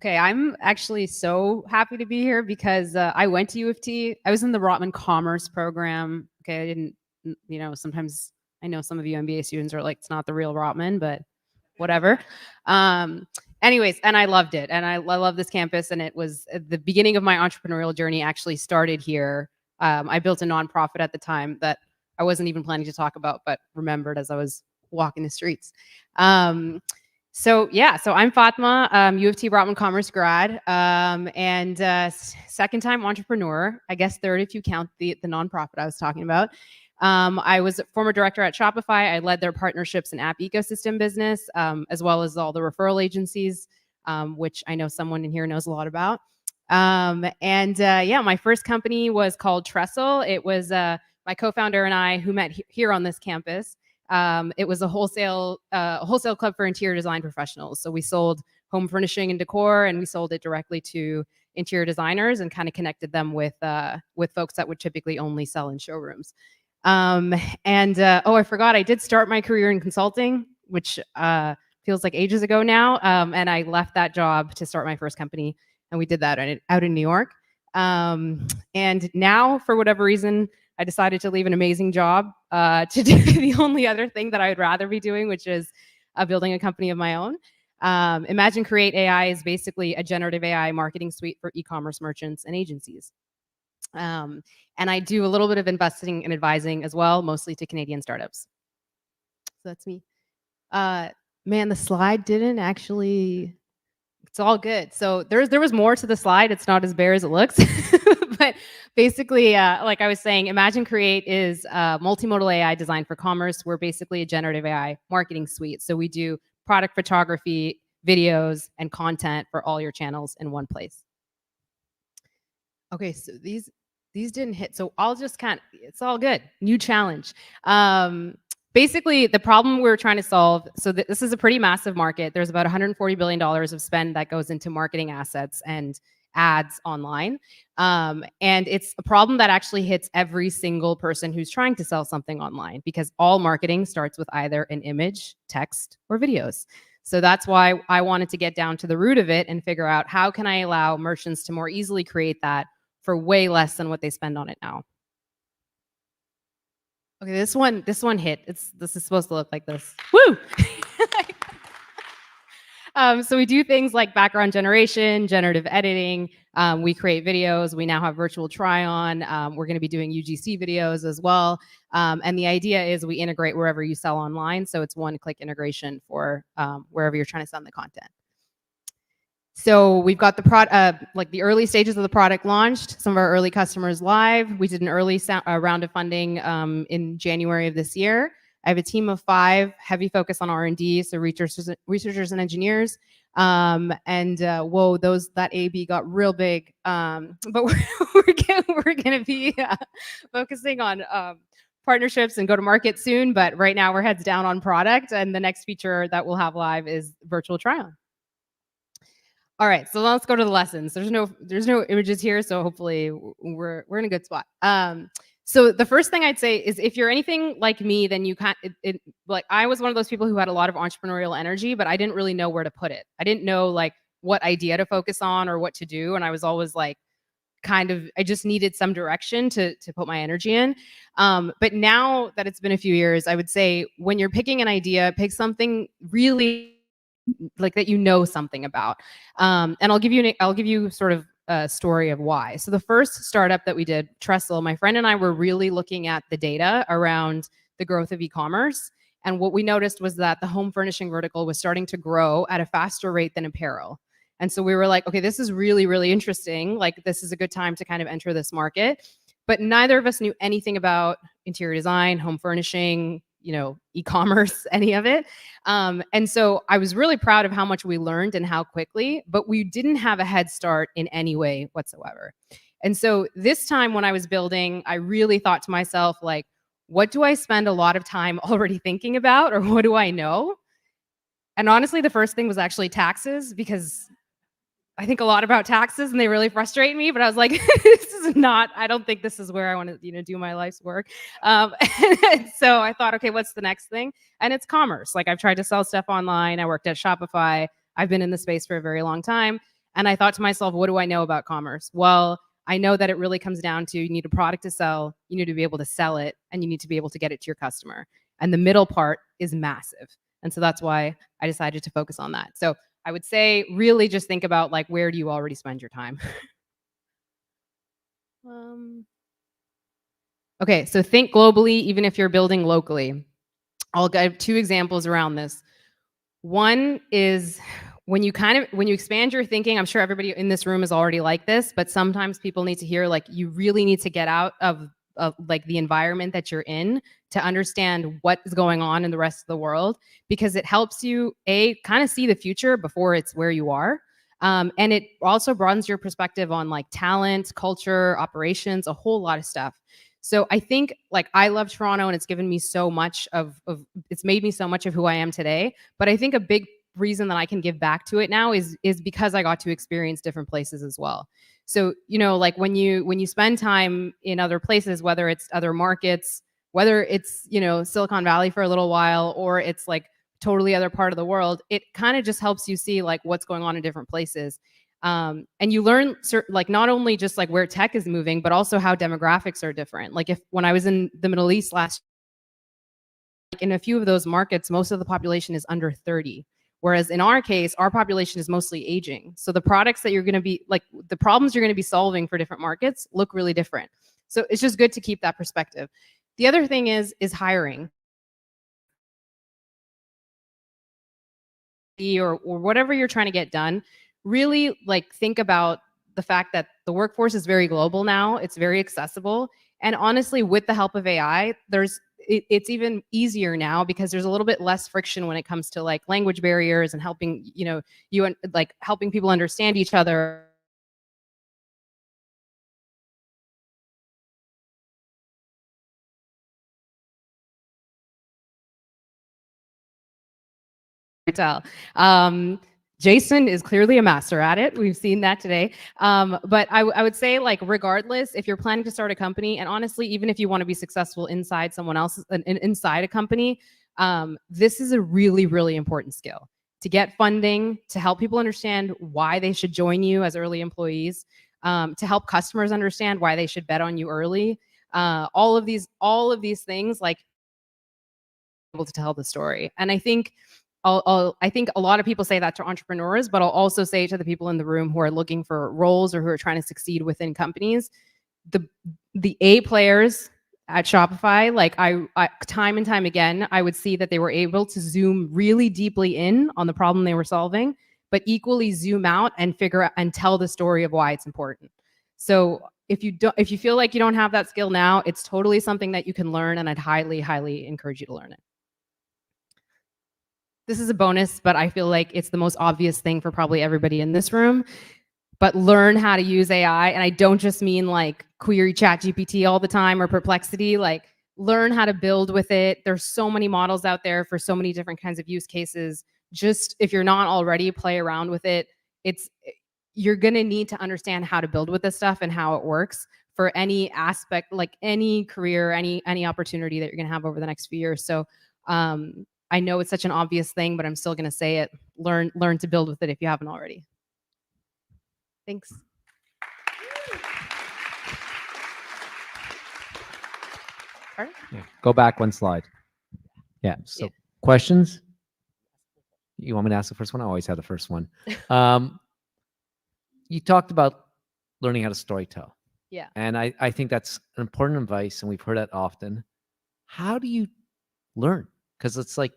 Okay, I'm actually so happy to be here because I went to U of T. I was in the Rotman Commerce program. Okay, I didn't, sometimes I know some of you MBA students are like, it's not the real Rotman, but whatever. Um, Anyways, and I loved it. And I love this campus. And it was the beginning of my entrepreneurial journey actually started here. I built a nonprofit at the time that I wasn't even planning to talk about, but remembered as I was walking the streets. So I'm Fatima, U of T Rotman Commerce grad, and second time entrepreneur. I guess third if you count the nonprofit I was talking about. I was a former director at Shopify. I led their partnerships and app ecosystem business, as well as all the referral agencies, which I know someone in here knows a lot about. My first company was called Trestle. It was my co-founder and I who met here on this campus. It was a wholesale club for interior design professionals. So we sold home furnishing and decor, and we sold it directly to interior designers and kind of connected them with folks that would typically only sell in showrooms. I forgot, I did start my career in consulting, which feels like ages ago now. And I left that job to start my first company, and we did that out in New York. And now, for whatever reason, I decided to leave an amazing job to do the only other thing that I would rather be doing, which is building a company of my own. ImagineCreate AI is basically a generative AI marketing suite for e-commerce merchants and agencies. And I do a little bit of investing and advising as well, mostly to Canadian startups. So that's me. Man, the slide didn't actually, it's all good. So there was more to the slide. It's not as bare as it looks. But basically, like I was saying, ImagineCreate is multimodal AI designed for commerce. We're basically a generative AI marketing suite. So we do product photography, videos, and content for all your channels in one place. Okay, so these didn't hit. So I'll just it's all good. New challenge. Basically, the problem we're trying to solve, so this is a pretty massive market. There's about $140 billion of spend that goes into marketing assets and ads online. And it's a problem that actually hits every single person who's trying to sell something online, because all marketing starts with either an image, text, or videos. So that's why I wanted to get down to the root of it and figure out how can I allow merchants to more easily create that for way less than what they spend on it now. Okay, this one hit. This is supposed to look like this. Woo! So we do things like background generation, generative editing. We create videos. We now have virtual try-on. We're going to be doing UGC videos as well. And the idea is we integrate wherever you sell online. So it's one-click integration for wherever you're trying to send the content. So we've got the early stages of the product launched. Some of our early customers live. We did an early round of funding in January of this year. I have a team of 5, heavy focus on R&D, so researchers and engineers. That AB got real big. But we're going to be focusing on partnerships and go to market soon. But right now we're heads down on product, and the next feature that we'll have live is virtual try-on. All right, so let's go to the lessons. There's no images here, so hopefully we're in a good spot. So the first thing I'd say is, if you're anything like me, then you can't. Like, I was one of those people who had a lot of entrepreneurial energy, but I didn't really know where to put it. I didn't know like what idea to focus on or what to do, and I was always like, I just needed some direction to put my energy in. But now that it's been a few years, I would say when you're picking an idea, pick something really like that you know something about. And I'll give you sort of a story of why. So the first startup that we did, Trestle, my friend and I were really looking at the data around the growth of e-commerce. And what we noticed was that the home furnishing vertical was starting to grow at a faster rate than apparel. And so we were like, okay, this is really, really interesting. Like, this is a good time to kind of enter this market. But neither of us knew anything about interior design, home furnishing, e-commerce, any of it. And so I was really proud of how much we learned and how quickly, but we didn't have a head start in any way whatsoever. And so this time when I was building, I really thought to myself, like, what do I spend a lot of time already thinking about, or what do I know? And honestly, the first thing was actually taxes, because I think a lot about taxes and they really frustrate me, but I was like, I don't think this is where I want to, do my life's work. And so I thought, okay, what's the next thing? And it's commerce. Like, I've tried to sell stuff online. I worked at Shopify. I've been in the space for a very long time. And I thought to myself, what do I know about commerce? Well, I know that it really comes down to you need a product to sell, you need to be able to sell it, and you need to be able to get it to your customer. And the middle part is massive. And so that's why I decided to focus on that. So I would say really just think about like, where do you already spend your time? Okay, so think globally, even if you're building locally. I'll give 2 examples around this. One is when you expand your thinking, I'm sure everybody in this room is already like this, but sometimes people need to hear like you really need to get out of like the environment that you're in to understand what is going on in the rest of the world, because it helps you kind of see the future before it's where you are. And it also broadens your perspective on like talent, culture, operations, a whole lot of stuff. So I think like I love Toronto and it's given me so much of it's made me so much of who I am today. But I think a big reason that I can give back to it now is because I got to experience different places as well. So, you know, like when you spend time in other places, whether it's other markets, whether it's, you know, Silicon Valley for a little while, or it's like totally other part of the world, it kind of just helps you see like what's going on in different places. And you learn like not only just like where tech is moving, but also how demographics are different. Like when I was in the Middle East last, like in a few of those markets, most of the population is under 30. Whereas in our case, our population is mostly aging. So the products that you're going to be like, the problems you're going to be solving for different markets look really different. So it's just good to keep that perspective. The other thing is hiring. Or whatever you're trying to get done, really like think about the fact that the workforce is very global now. It's very accessible. And honestly, with the help of AI, it's even easier now because there's a little bit less friction when it comes to like language barriers and helping, you know, like helping people understand each other. Tell. Jason is clearly a master at it. We've seen that today. But I would say, like, regardless, if you're planning to start a company, and honestly, even if you want to be successful inside someone else's, inside a company, this is a really, really important skill to get funding, to help people understand why they should join you as early employees, to help customers understand why they should bet on you early. All of these things, like, able to tell the story. And I think I think a lot of people say that to entrepreneurs, but I'll also say to the people in the room who are looking for roles or who are trying to succeed within companies, the A players at Shopify, like I time and time again, I would see that they were able to zoom really deeply in on the problem they were solving, but equally zoom out and figure out and tell the story of why it's important. So if you feel like you don't have that skill now, it's totally something that you can learn, and I'd highly, highly encourage you to learn it. This is a bonus, but I feel like it's the most obvious thing for probably everybody in this room. But learn how to use AI. And I don't just mean like query ChatGPT all the time or Perplexity. Like, learn how to build with it. There's so many models out there for so many different kinds of use cases. Just if you're not already, play around with it. You're going to need to understand how to build with this stuff and how it works for any aspect, like any career, any opportunity that you're going to have over the next few years. So I know it's such an obvious thing, but I'm still going to say it. Learn to build with it if you haven't already. Thanks. Yeah. Go back one slide. Yeah. So questions? You want me to ask the first one? I always have the first one. You talked about learning how to storytell. Yeah. And I think that's an important advice, and we've heard that often. How do you learn? Because it's like,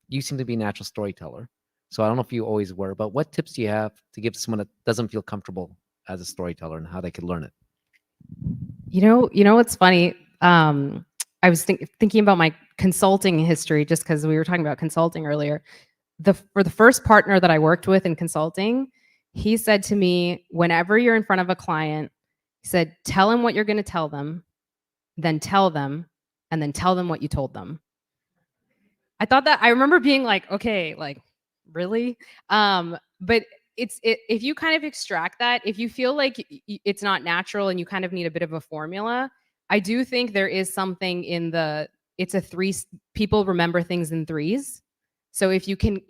you seem to be a natural storyteller. So I don't know if you always were, but what tips do you have to give someone that doesn't feel comfortable as a storyteller and how they could learn it? You know what's funny? I was thinking about my consulting history, just because we were talking about consulting earlier. For the first partner that I worked with in consulting, he said to me, whenever you're in front of a client, he said, tell them what you're going to tell them, then tell them, and then tell them what you told them. I thought that, I remember being like, okay, like, really? But if you kind of extract that, if you feel like it's not natural and you kind of need a bit of a formula, I do think there is something in people remember things in threes. So if you can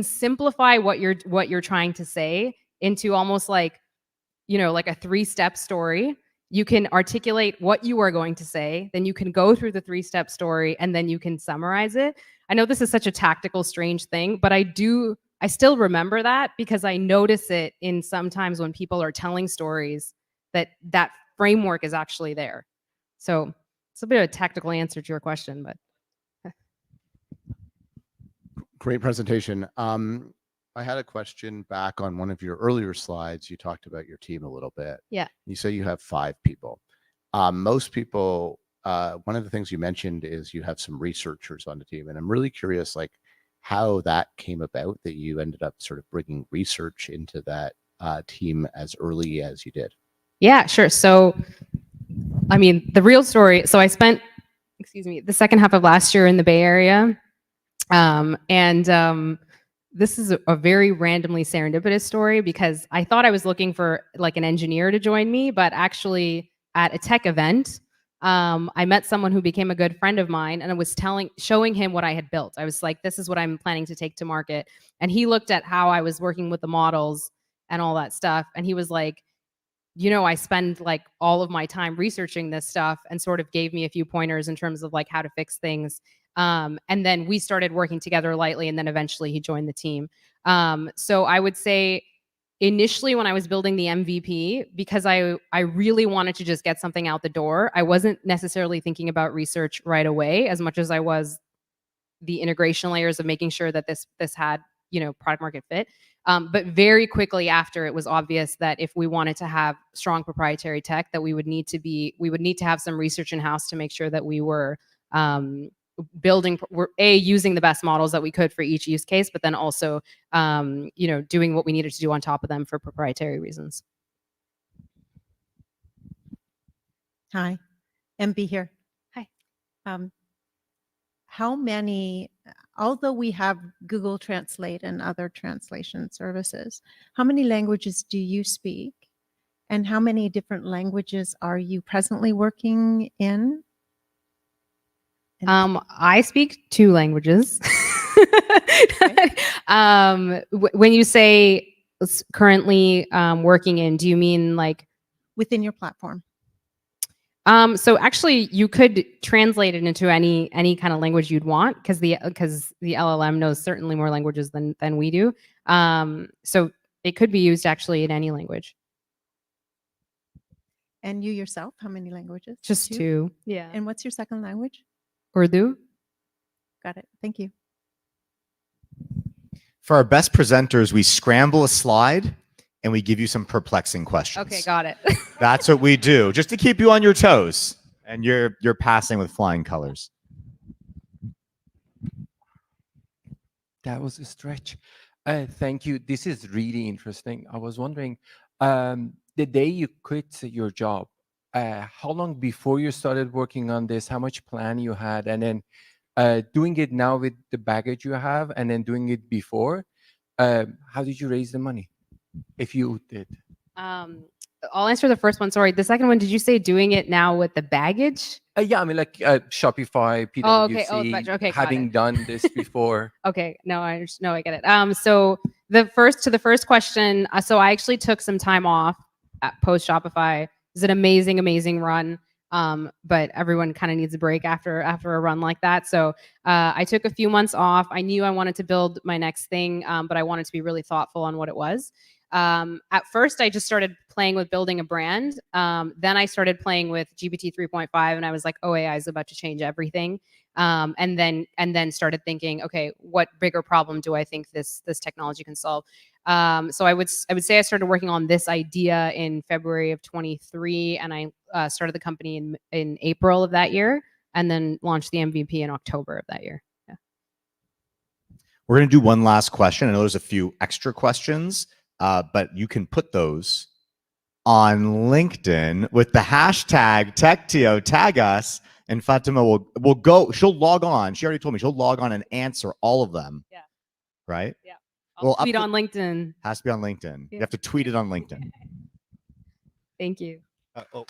simplify what you're trying to say into almost like, like a 3-step story, you can articulate what you are going to say, then you can go through the 3-step story, and then you can summarize it. I know this is such a tactical, strange thing, but I still remember that because I notice it in sometimes when people are telling stories that framework is actually there. So it's a bit of a tactical answer to your question, but. Great presentation. I had a question back on one of your earlier slides. You talked about your team a little bit. Yeah. You say you have 5 people. Most people, one of the things you mentioned is you have some researchers on the team, and I'm really curious, like, how that came about, that you ended up sort of bringing research into that team as early as you did. Yeah, sure. So, I mean, the real story. So I spent, the second half of last year in the Bay Area. This is a very randomly serendipitous story because I thought I was looking for like an engineer to join me, but actually at a tech event, I met someone who became a good friend of mine, and I was showing him what I had built. I was like, this is what I'm planning to take to market. And he looked at how I was working with the models and all that stuff. And he was like, I spend like all of my time researching this stuff, and sort of gave me a few pointers in terms of like how to fix things. And then we started working together lightly, and then eventually he joined the team. So I would say initially when I was building the MVP, because I really wanted to just get something out the door, I wasn't necessarily thinking about research right away as much as I was the integration layers of making sure that this had product market fit. But very quickly after, it was obvious that if we wanted to have strong proprietary tech, that we would need to have some research in house to make sure that we were using the best models that we could for each use case, but then also doing what we needed to do on top of them for proprietary reasons. Hi, MB here. Hi. How many, although we have Google Translate and other translation services, how many languages do you speak? And how many different languages are you presently working in? I speak 2 languages. When you say currently working in, do you mean like within your platform? So actually, you could translate it into any kind of language you'd want, because the LLM knows certainly more languages than we do. So it could be used actually in any language. And you yourself, how many languages? Just 2. Yeah. And what's your second language? Urdu. Got it. Thank you. For our best presenters, we scramble a slide and we give you some perplexing questions. Okay, got it. That's what we do, just to keep you on your toes. And you're passing with flying colors. That was a stretch. Thank you. This is really interesting. I was wondering, the day you quit your job, how long before you started working on this, how much plan you had, and then doing it now with the baggage you have, and then doing it before, how did you raise the money, if you did? I'll answer the first one. Sorry. The second one, did you say doing it now with the baggage? Yeah, I mean, like Shopify, PwC, okay, having done this before. Okay, I get it. So the first question, so I actually took some time off at post Shopify. It was an amazing run. But everyone kind of needs a break after a run like that. So I took a few months off. I knew I wanted to build my next thing, but I wanted to be really thoughtful on what it was. At first, I just started playing with building a brand. Then I started playing with GPT 3.5, and I was like, oh, AI is about to change everything. And then started thinking, okay, what bigger problem do I think this technology can solve? So I would say I started working on this idea in February of 23, and I started the company in April of that year, and then launched the MVP in October of that year. Yeah. We're going to do one last question. I know there's a few extra questions, but you can put those on LinkedIn with the hashtag TechTO. Tag us, and Fatima will go. She'll log on. She already told me she'll log on and answer all of them. Yeah. Right? Yeah. I'll tweet on LinkedIn. Has to be on LinkedIn. Yeah. You have to tweet it on LinkedIn. Thank you. Oh.